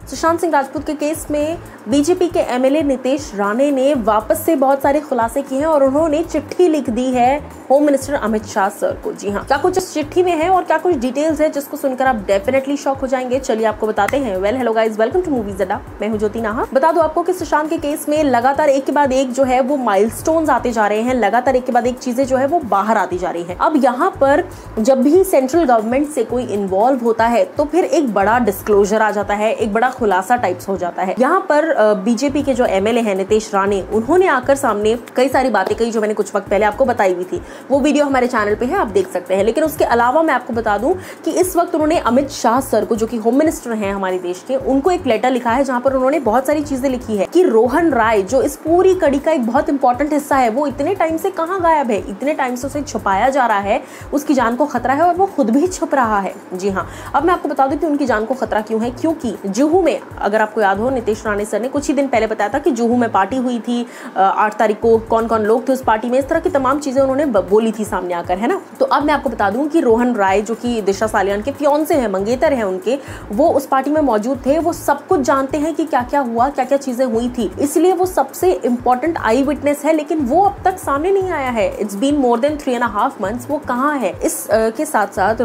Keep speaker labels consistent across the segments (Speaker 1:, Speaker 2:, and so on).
Speaker 1: सुशांत सिंह राजपूत के केस में बीजेपी के एमएलए नितेश राणे ने वापस से बहुत सारे खुलासे किए हैं और उन्होंने चिट्ठी लिख दी है home minister Amit Shah sir को। जी हाँ, क्या कुछ इस चिट्ठी में है और क्या कुछ डिटेल्स है जिसको सुनकर आप डेफिनेटली शॉक हो जाएंगे। चलिए आपको बताते हैं। Well hello guys, welcome to movies Adda. मैं हूं ज्योति नाहा। बता दूं आपको कि सुशांत के केस में लगातार एक के बाद एक जो है वो माइलस्टोन्स आते जा रहे हैं, लगातार एक के बाद एक चीजें जो है वो बाहर आती जा रही है। अब यहाँ पर जब भी सेंट्रल गवर्नमेंट से कोई इन्वॉल्व होता है तो फिर एक बड़ा डिस्क्लोजर आ जाता है, एक बड़ा खुलासा टाइप्स हो जाता है। यहाँ पर बीजेपी के जो एमएलए हैं नितेश राणे, उन्होंने आकर सामने कई सारी बातें कही जो मैंने कुछ वक्त पहले आपको बताई हुई थी। वो वीडियो हमारे चैनल पे है, आप देख सकते हैं। लेकिन उसके अलावा मैं आपको बता दूं कि इस वक्त उन्होंने अमित शाह सर को, जो कि होम मिनिस्टर हैं हमारे देश के, उनको एक लेटर लिखा है जहां पर उन्होंने बहुत सारी चीजें लिखी है कि रोहन राय जो इस पूरी कड़ी का एक बहुत इंपॉर्टेंट हिस्सा है, वो इतने टाइम से कहां गायब है, इतने टाइम से उसे छुपाया जा रहा है, उसकी जान को खतरा है और वो खुद भी छुप रहा है। जी हाँ, अब मैं आपको बता दूं कि उनकी जान को खतरा क्यों है। क्योंकि जुहू में, अगर आपको याद हो, नितेश राणे सर ने कुछ ही दिन पहले बताया था कि जुहू में पार्टी हुई थी 8 तारीख को, कौन कौन लोग थे उस पार्टी में, इस तरह की तमाम चीजें उन्होंने बोली थी सामने आकर, है ना। तो अब मैं आपको बता दूं कि रोहन राय जो कि दिशा सालियान के फियांसे हैं, मंगेतर हैं उनके, वो उस पार्टी में मौजूद थे। वो सब कुछ जानते हैं कि क्या क्या हुआ, क्या क्या चीजें हुई थी, इसलिए वो सबसे इंपॉर्टेंट आई विटनेस है। लेकिन वो अब तक सामने नहीं आया है। It's been more than 3.5 months। वो कहाँ है? इस के साथ साथ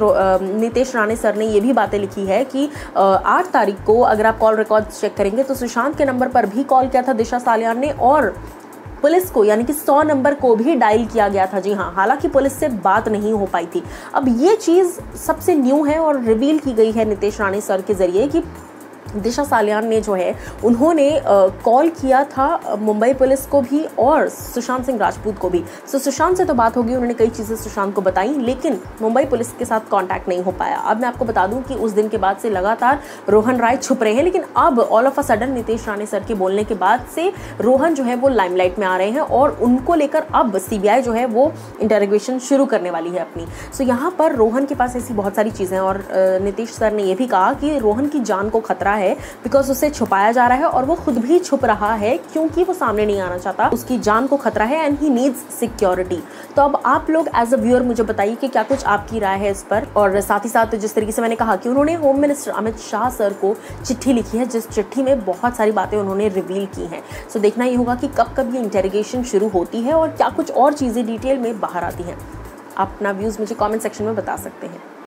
Speaker 1: नितेश राणे सर ने ये भी बातें लिखी है कि 8 तारीख को अगर आप कॉल रिकॉर्ड चेक करेंगे तो सुशांत के नंबर पर भी कॉल किया था दिशा सालियान ने और पुलिस को, यानी कि 100 नंबर को भी डायल किया गया था। जी हाँ, हालांकि पुलिस से बात नहीं हो पाई थी। अब ये चीज़ सबसे न्यू है और रिवील की गई है नितेश राणे सर के जरिए कि दिशा सालियान ने जो है उन्होंने कॉल किया था मुंबई पुलिस को भी और सुशांत सिंह राजपूत को भी। सो सुशांत से तो बात होगी, उन्होंने कई चीज़ें सुशांत को बताई, लेकिन मुंबई पुलिस के साथ कांटेक्ट नहीं हो पाया। अब मैं आपको बता दूं कि उस दिन के बाद से लगातार रोहन राय छुप रहे हैं, लेकिन अब all of a sudden Nitesh Rane sir के बोलने के बाद से रोहन जो है वो लाइमलाइट में आ रहे हैं और उनको लेकर अब सीबीआई जो है वो इंटेरोगेशन शुरू करने वाली है अपनी। सो यहाँ पर रोहन के पास ऐसी बहुत सारी चीज़ें, और नितेश सर ने यह भी कहा कि रोहन की जान को खतरा है बिकॉज उसे छुपाया जा रहा है और वो खुद भी छुप रहा है क्योंकि वो सामने नहीं आना चाहता। उसकी जान को खतरा है एंड ही नीड्स सिक्योरिटी। तो अब आप लोग एज अ व्यूअर मुझे बताइए कि क्या कुछ आपकी राय है इस पर। और साथ ही साथ जिस तरीके से मैंने कहा कि उन्होंने home minister Amit Shah sir को चिट्ठी लिखी है, जिस चिट्ठी में बहुत सारी बातें उन्होंने रिवील की हैं। सो देखना ये होगा कि कब कब ये इंटेरोगेशन शुरू होती है और क्या कुछ और चीज़ें डिटेल में बाहर आती हैं। आप अपना व्यूज़ मुझे कॉमेंट सेक्शन में बता सकते हैं।